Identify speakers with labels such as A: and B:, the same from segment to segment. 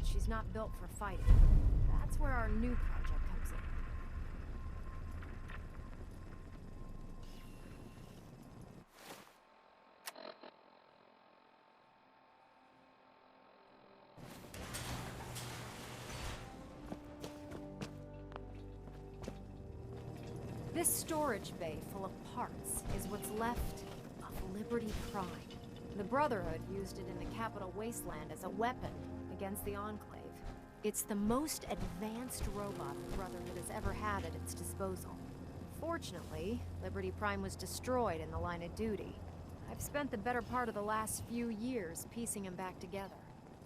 A: she's not built for fighting. That's where our new project comes in. This storage bay full of parts is what's left of Liberty Prime. The Brotherhood used it in the Capital Wasteland as a weapon against the Enclave. It's the most advanced robot the Brotherhood has ever had at its disposal. Fortunately, Liberty Prime was destroyed in the line of duty. I've spent the better part of the last few years piecing him back together.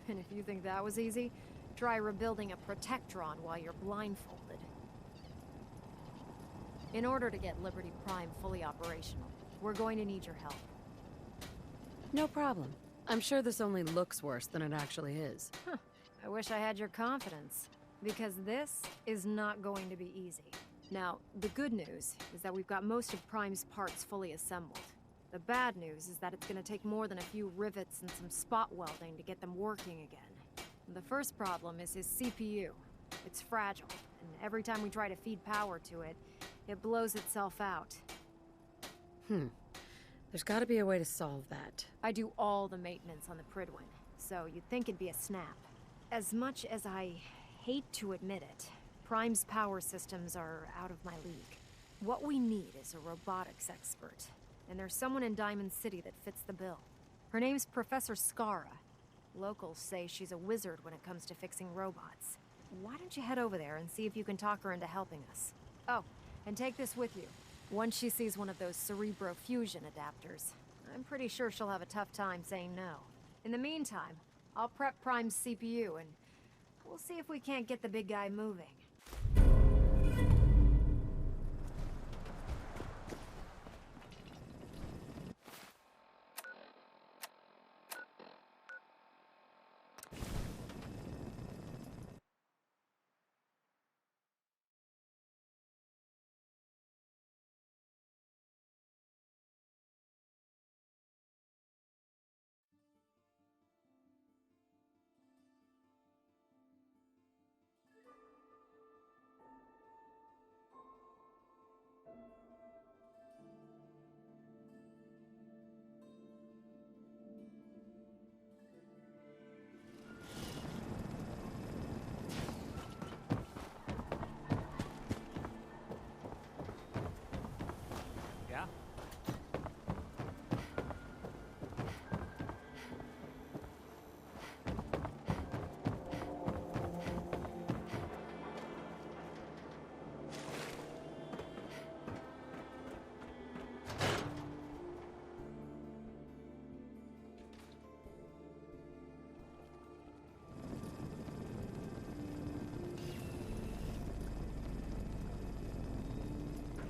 A: And if you think that was easy, try rebuilding a Protectron while you're blindfolded. In order to get Liberty Prime fully operational, we're going to need your help.
B: No problem. I'm sure this only looks worse than it actually is.
A: Huh. I wish I had your confidence, because this is not going to be easy. Now, the good news is that we've got most of Prime's parts fully assembled. The bad news is that it's going to take more than a few rivets and some spot welding to get them working again. The first problem is his CPU. It's fragile, and every time we try to feed power to it, it blows itself out.
B: There's gotta be a way to solve that.
A: I do all the maintenance on the Pridwin, so you'd think it'd be a snap. As much as I hate to admit it, Prime's power systems are out of my league. What we need is a robotics expert, and there's someone in Diamond City that fits the bill. Her name's Professor Scara. Locals say she's a wizard when it comes to fixing robots. Why don't you head over there and see if you can talk her into helping us? Oh, and take this with you. Once she sees one of those cerebro fusion adapters, I'm pretty sure she'll have a tough time saying no. In the meantime, I'll prep Prime's CPU and we'll see if we can't get the big guy moving.
C: Yeah?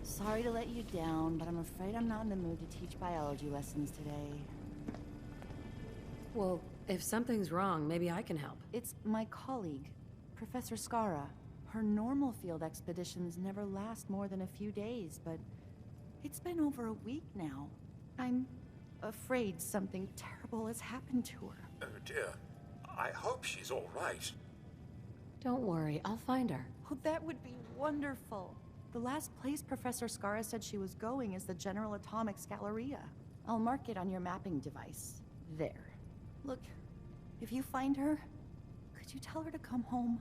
D: Sorry to let you down, but I'm afraid I'm not in the mood to teach biology lessons today.
B: Well, if something's wrong, maybe I can help.
D: It's my colleague, Professor Scara. Her normal field expeditions never last more than a few days, but it's been over a week now. I'm afraid something terrible has happened to her.
E: Oh dear. I hope she's all right.
B: Don't worry, I'll find her.
D: Oh, that would be wonderful. The last place Professor Scara said she was going is the General Atomics Galleria. I'll mark it on your mapping device. There. Look, if you find her, could you tell her to come home?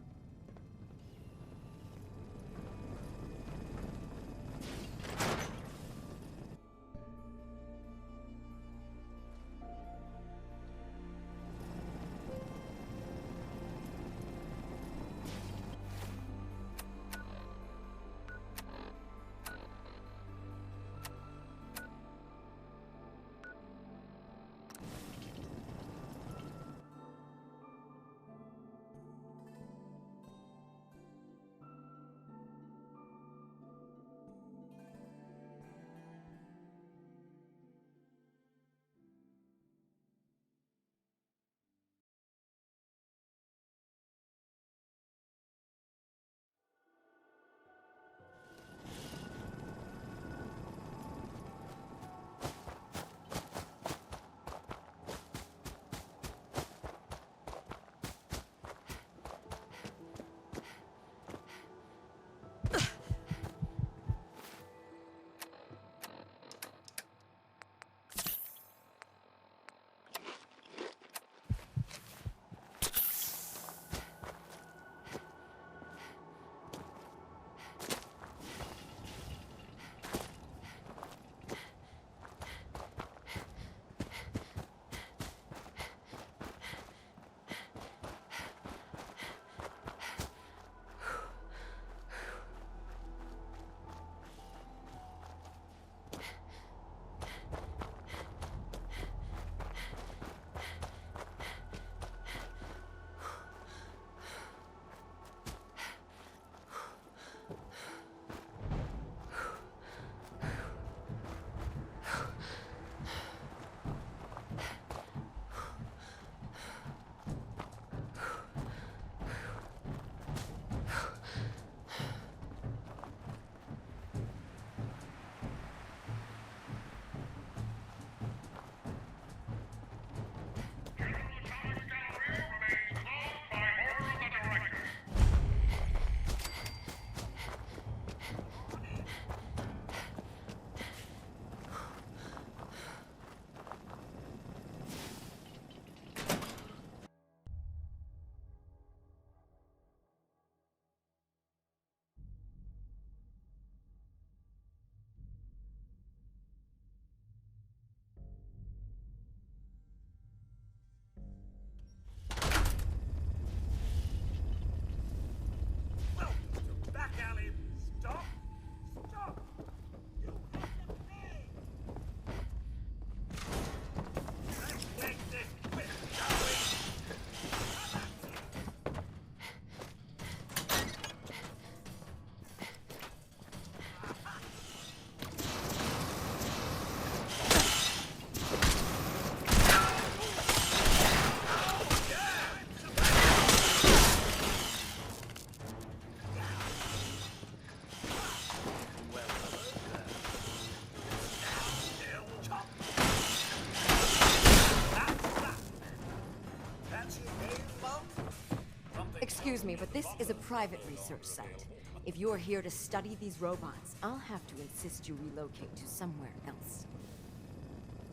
F: Excuse me, but this is a private research site. If you're here to study these robots, I'll have to insist you relocate to somewhere else.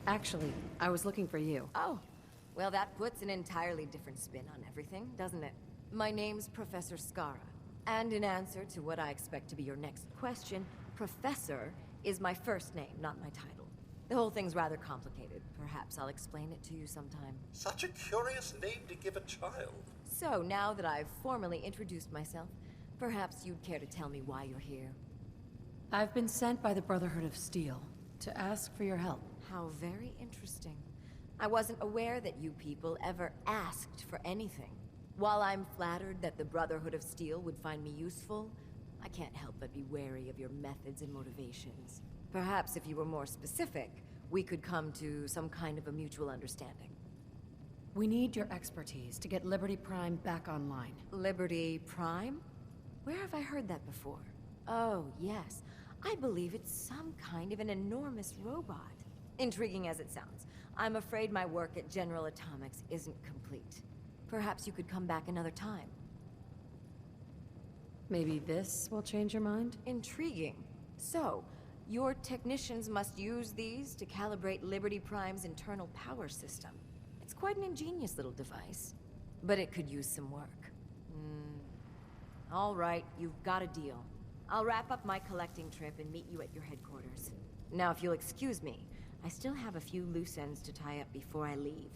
B: Actually, I was looking for you.
F: Oh, well, that puts an entirely different spin on everything, doesn't it? My name's Professor Scara, and in answer to what I expect to be your next question, Professor is my first name, not my title. The whole thing's rather complicated. Perhaps I'll explain it to you sometime.
E: Such a curious name to give a child.
F: So, now that I've formally introduced myself, perhaps you'd care to tell me why you're here.
B: I've been sent by the Brotherhood of Steel to ask for your help.
F: How very interesting. I wasn't aware that you people ever asked for anything. While I'm flattered that the Brotherhood of Steel would find me useful, I can't help but be wary of your methods and motivations. Perhaps if you were more specific, we could come to some kind of a mutual understanding.
B: We need your expertise to get Liberty Prime back online.
F: Liberty Prime? Where have I heard that before? Oh, yes. I believe it's some kind of an enormous robot. Intriguing as it sounds, I'm afraid my work at General Atomics isn't complete. Perhaps you could come back another time.
B: Maybe this will change your mind?
F: Intriguing. So, your technicians must use these to calibrate Liberty Prime's internal power system. It's quite an ingenious little device, but it could use some work. All right, you've got a deal. I'll wrap up my collecting trip and meet you at your headquarters. Now, if you'll excuse me, I still have a few loose ends to tie up before I leave.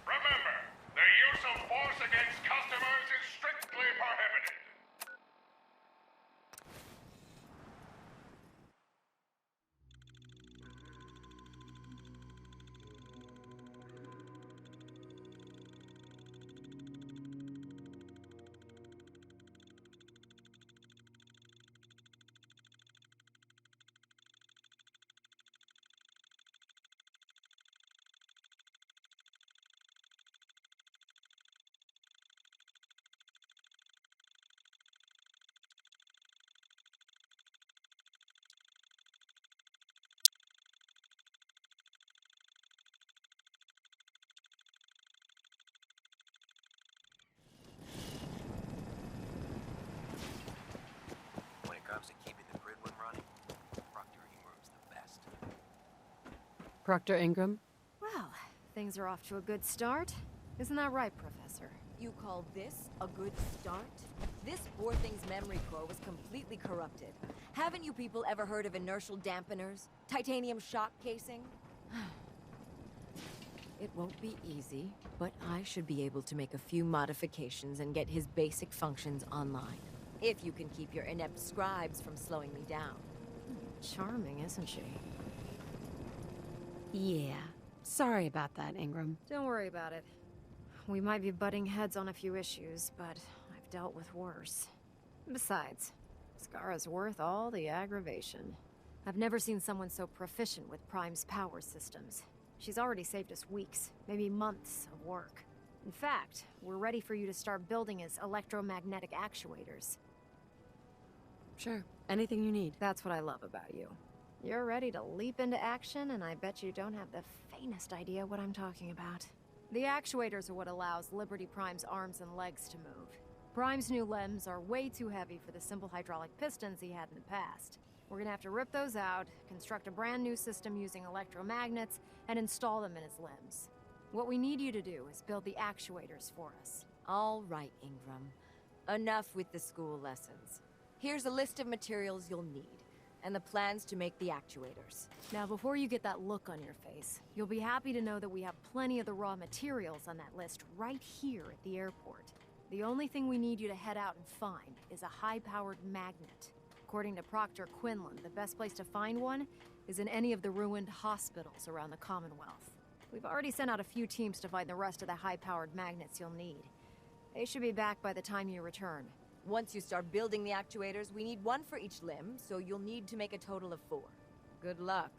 G: Remember, the use of force against customers is strictly prohibited.
H: When it comes to keeping the grid one running, Proctor Ingram's the best.
B: Proctor Ingram?
A: Well, things are off to a good start. Isn't that right, Professor?
F: You call this a good start? This poor thing's memory core was completely corrupted. Haven't you people ever heard of inertial dampeners? Titanium shock casing? It won't be easy, but I should be able to make a few modifications and get his basic functions online. If you can keep your inept scribes from slowing me down.
A: Charming, isn't she?
B: Yeah. Sorry about that, Ingram.
A: Don't worry about it. We might be butting heads on a few issues, but I've dealt with worse. Besides, Scara's worth all the aggravation. I've never seen someone so proficient with Prime's power systems. She's already saved us weeks, maybe months of work. In fact, we're ready for you to start building his electromagnetic actuators.
B: Sure. Anything you need.
A: That's what I love about you. You're ready to leap into action, and I bet you don't have the faintest idea what I'm talking about. The actuators are what allows Liberty Prime's arms and legs to move. Prime's new limbs are way too heavy for the simple hydraulic pistons he had in the past. We're gonna have to rip those out, construct a brand new system using electromagnets, and install them in his limbs. What we need you to do is build the actuators for us.
F: All right, Ingram. Enough with the school lessons. Here's a list of materials you'll need, and the plans to make the actuators.
A: Now, before you get that look on your face, you'll be happy to know that we have plenty of the raw materials on that list right here at the airport. The only thing we need you to head out and find is a high-powered magnet. According to Proctor Quinlan, the best place to find one is in any of the ruined hospitals around the Commonwealth. We've already sent out a few teams to find the rest of the high-powered magnets you'll need. They should be back by the time you return.
F: Once you start building the actuators, we need one for each limb, so you'll need to make a total of 4. Good luck.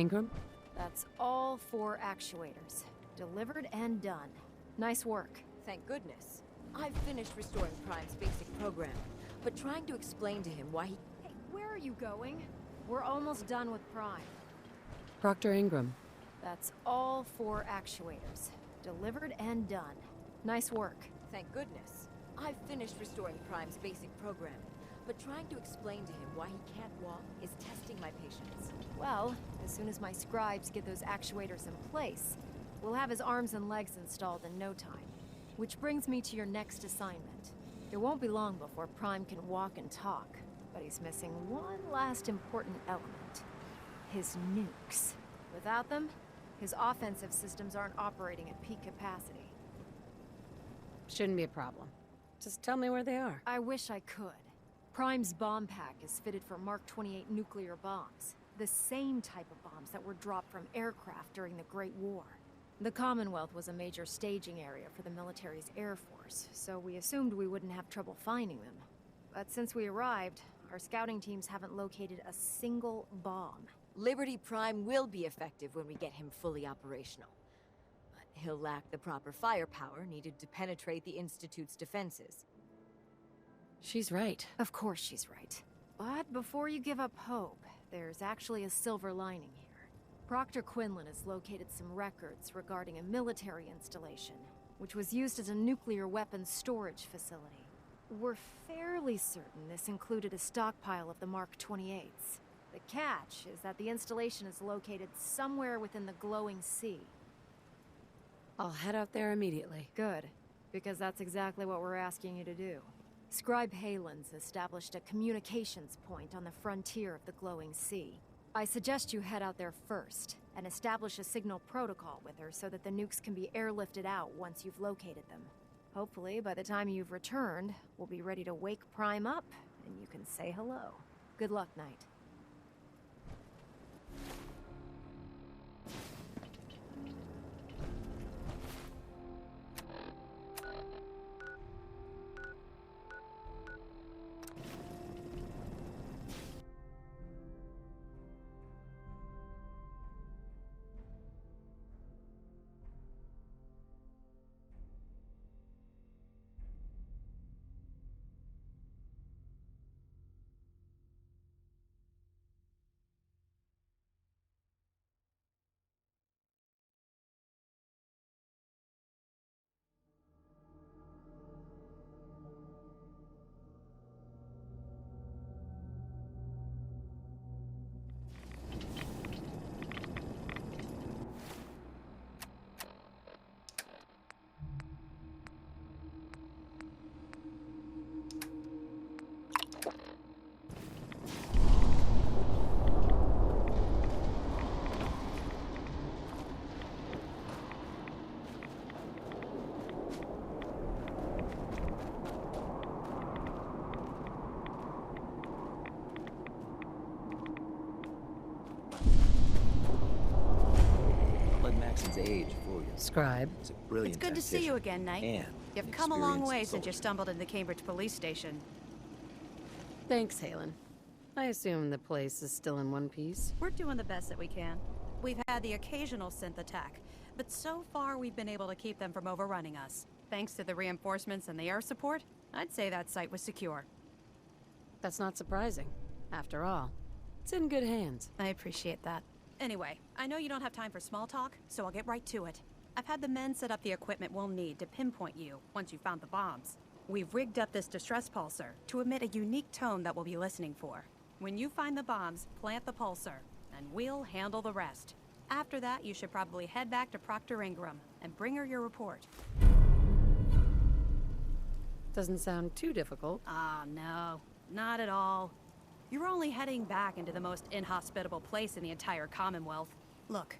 B: Ingram?
A: That's all 4 actuators. Delivered and done. Nice work.
F: Thank goodness. I've finished restoring Prime's basic programming, but trying to explain to him why he...
A: Hey, where are you going? We're almost done with Prime.
B: Proctor Ingram.
A: That's all 4 actuators. Delivered and done. Nice work.
F: Thank goodness. I've finished restoring Prime's basic programming, but trying to explain to him why he can't walk is testing my patience.
A: Well, as soon as my scribes get those actuators in place, we'll have his arms and legs installed in no time. Which brings me to your next assignment. It won't be long before Prime can walk and talk, but he's missing one last important element. His nukes. Without them, his offensive systems aren't operating at peak capacity.
B: Shouldn't be a problem. Just tell me where they are.
A: I wish I could. Prime's bomb pack is fitted for Mark 28 nuclear bombs. The same type of bombs that were dropped from aircraft during the Great War. The Commonwealth was a major staging area for the military's Air Force, so we assumed we wouldn't have trouble finding them. But since we arrived, our scouting teams haven't located a single bomb.
F: Liberty Prime will be effective when we get him fully operational. But he'll lack the proper firepower needed to penetrate the Institute's defenses.
B: She's right.
A: Of course she's right. But before you give up hope, there's actually a silver lining here. Proctor Quinlan has located some records regarding a military installation, which was used as a nuclear weapons storage facility. We're fairly certain this included a stockpile of the Mark 28s. The catch is that the installation is located somewhere within the glowing sea.
B: I'll head out there immediately.
A: Good, because that's exactly what we're asking you to do. Scribe Halen's established a communications point on the frontier of the glowing sea. I suggest you head out there first, and establish a signal protocol with her so that the nukes can be airlifted out once you've located them. Hopefully, by the time you've returned, we'll be ready to wake Prime up, and you can say hello. Good luck, Knight.
I: Age for you.
B: Scribe.
I: It's a brilliant
J: It's good to see you again, Knight.
I: And
J: You've
I: an
J: come a long way
I: experienced
J: since you
I: soldier.
J: stumbled in the Cambridge police station.
B: Thanks, Halen. I assume the place is still in one piece.
J: We're doing the best that we can. We've had the occasional synth attack, but so far we've been able to keep them from overrunning us. Thanks to the reinforcements and the air support, I'd say that site was secure.
B: That's not surprising. After all, it's in good hands.
J: I appreciate that. Anyway, I know you don't have time for small talk, so I'll get right to it. I've had the men set up the equipment we'll need to pinpoint you once you've found the bombs. We've rigged up this distress pulsar to emit a unique tone that we'll be listening for. When you find the bombs, plant the pulsar, and we'll handle the rest. After that, you should probably head back to Proctor Ingram and bring her your report.
B: Doesn't sound too difficult.
J: Ah, no. Not at all. You're only heading back into the most inhospitable place in the entire Commonwealth. Look,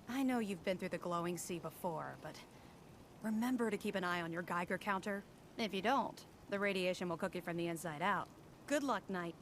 J: I know you've been through the glowing sea before, but remember to keep an eye on your Geiger counter. If you don't, the radiation will cook you from the inside out. Good luck, Knight.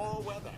E: more weather.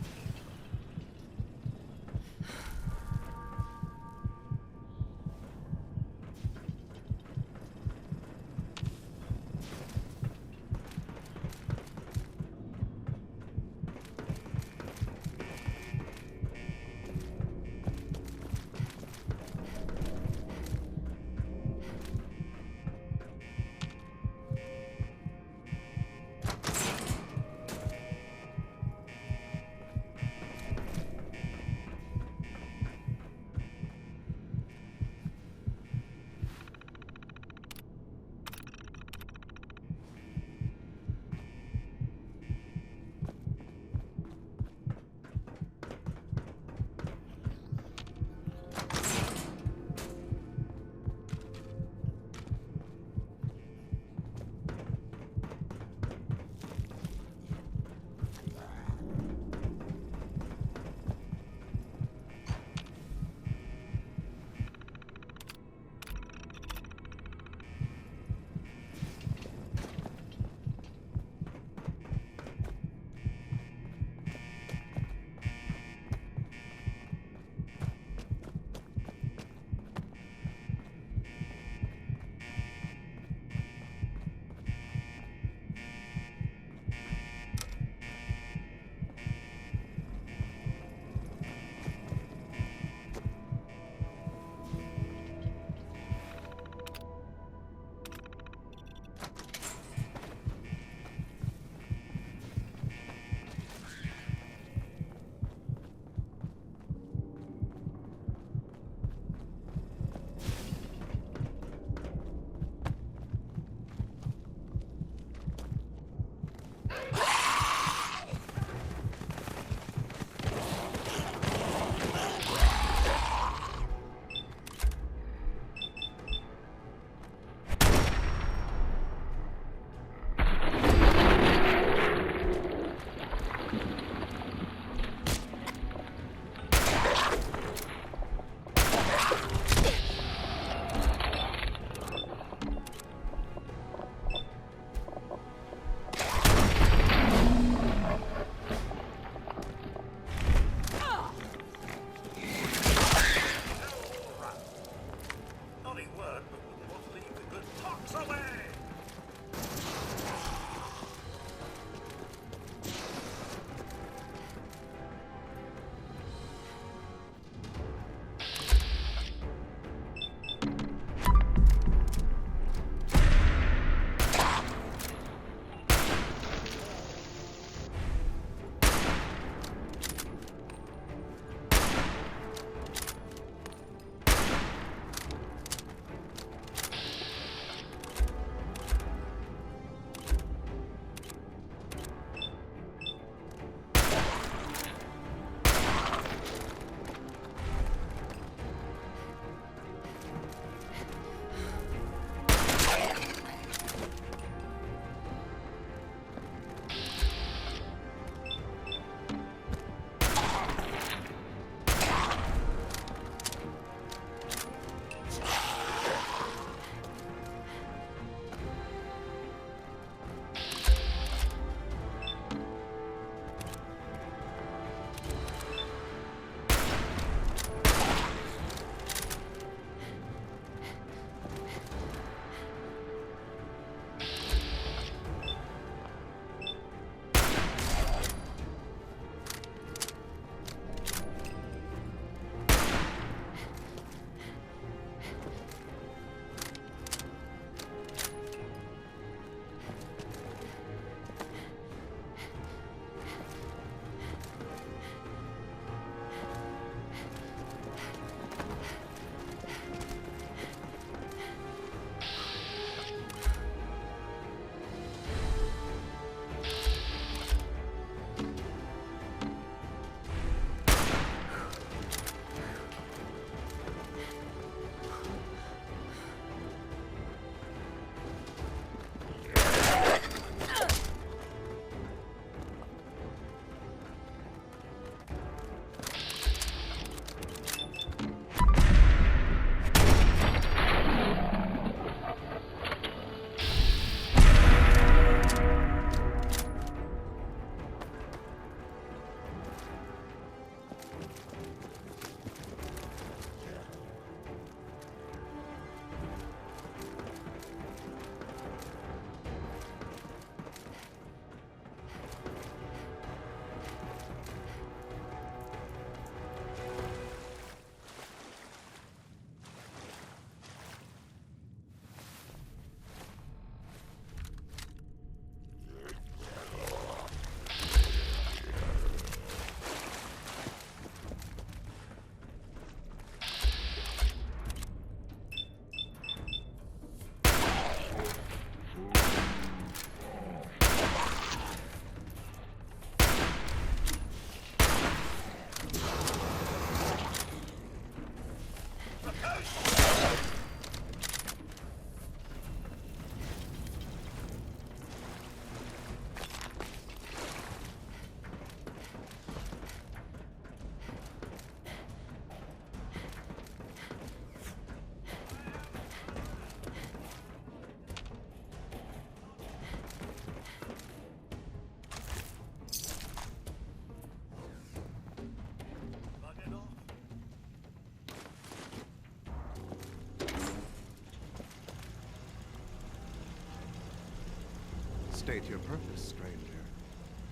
I: State your purpose, stranger.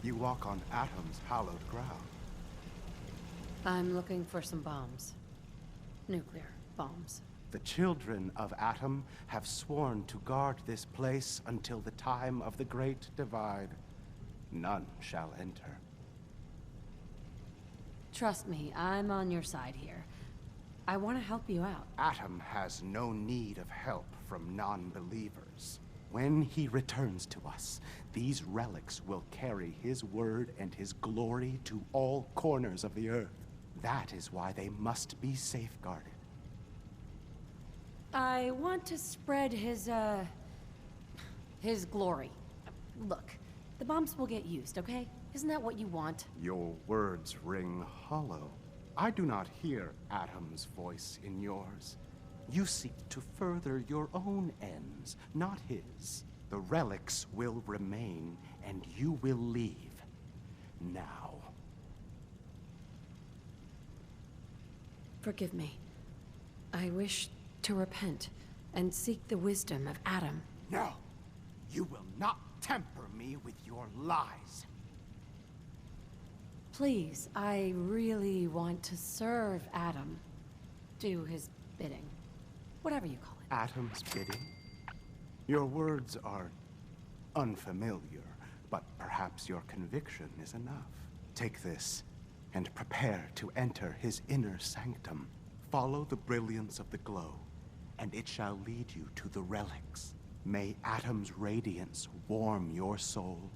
I: You walk on Atom's hallowed ground.
B: I'm looking for some bombs. Nuclear bombs.
I: The children of Atom have sworn to guard this place until the time of the Great Divide. None shall enter.
B: Trust me, I'm on your side here. I want to help you out.
I: Atom has no need of help from non-believers. When he returns to us, these relics will carry his word and his glory to all corners of the Earth. That is why they must be safeguarded.
B: I want to spread his glory. Look, the bombs will get used, okay? Isn't that what you want?
I: Your words ring hollow. I do not hear Atom's voice in yours. You seek to further your own ends, not his. The relics will remain, and you will leave. Now.
B: Forgive me. I wish to repent and seek the wisdom of Atom.
I: No! You will not temper me with your lies.
B: Please, I really want to serve Atom. Do his bidding. Whatever you call it.
I: Atom's bidding? Your words are unfamiliar, but perhaps your conviction is enough. Take this, and prepare to enter his inner sanctum. Follow the brilliance of the glow, and it shall lead you to the relics. May Atom's radiance warm your soul.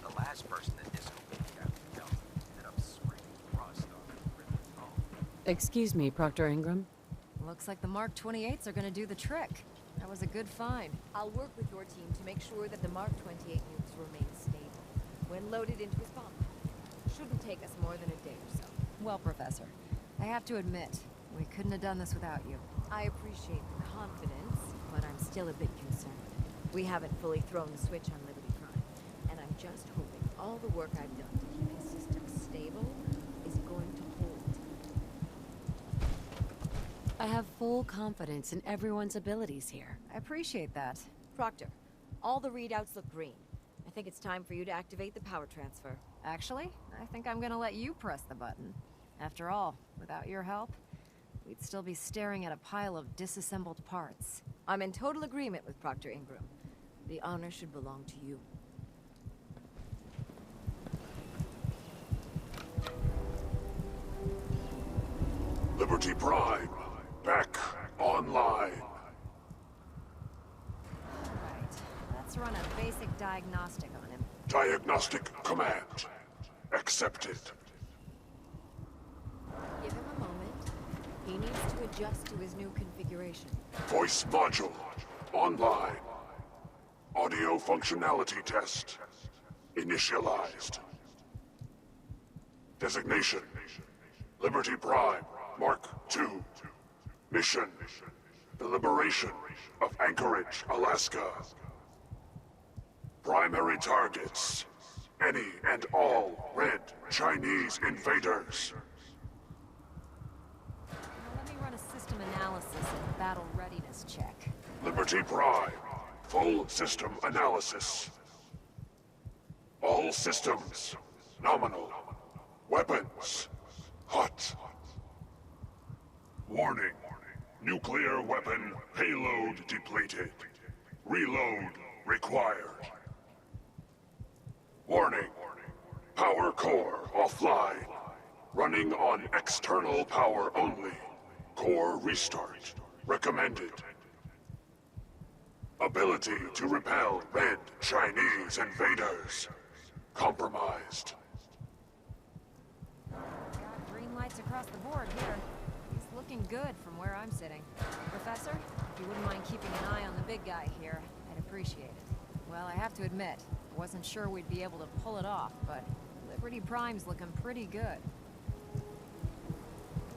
H: The last person that disobeyed Captain Delta ended up spraying rust on the Ribbon's home.
B: Excuse me, Proctor Ingram.
F: Looks like the Mark 28s are gonna do the trick. That was a good find. I'll work with your team to make sure that the Mark 28 nukes remain stable when loaded into his bomb. Shouldn't take us more than a day or so. Well, Professor, I have to admit, we couldn't have done this without you. I appreciate the confidence, but I'm still a bit concerned. We haven't fully thrown the switch on Liberty Prime, and I'm just hoping all the work I've done to keep his system stable is going to hold.
B: I have full confidence in everyone's abilities here.
F: I appreciate that. Proctor, all the readouts look green. I think it's time for you to activate the power transfer. Actually, I think I'm gonna let you press the button. After all, without your help, we'd still be staring at a pile of disassembled parts. I'm in total agreement with Proctor Ingram. The honor should belong to you.
K: Liberty Prime, back online.
A: Alright, let's run a basic diagnostic on him.
K: Diagnostic command accepted.
F: Give him a moment. He needs to adjust to his new configuration.
K: Voice module online. Audio functionality test initialized. Designation: Liberty Prime Mark II. Mission: the liberation of Anchorage, Alaska. Primary targets: any and all red Chinese invaders.
A: Now let me run a system analysis and battle readiness check.
K: Liberty Prime, full system analysis. All systems nominal. Weapons hot. Warning. Nuclear weapon payload depleted. Reload required. Warning. Power core offline. Running on external power only. Core restart recommended. Ability to repel red Chinese invaders compromised.
A: Got green lights across the board here. He's looking good from where I'm sitting. Professor, if you wouldn't mind keeping an eye on the big guy here, I'd appreciate it. Well, I have to admit, I wasn't sure we'd be able to pull it off, but Liberty Prime's looking pretty good.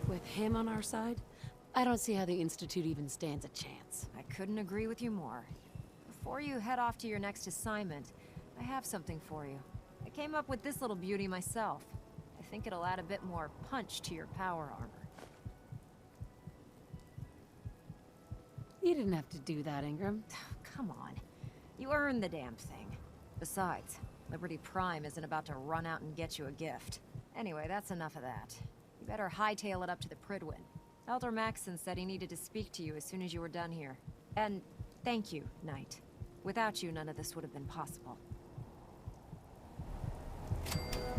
B: With him on our side, I don't see how the Institute even stands a chance.
A: I couldn't agree with you more. Before you head off to your next assignment, I have something for you. I came up with this little beauty myself. I think it'll add a bit more punch to your power armor.
B: You didn't have to do that, Ingram.
A: Come on. You earned the damn thing. Besides, Liberty Prime isn't about to run out and get you a gift. Anyway, that's enough of that. You better hightail it up to the Pridwin. Elder Maxson said he needed to speak to you as soon as you were done here. And thank you, Knight. Without you, none of this would have been possible.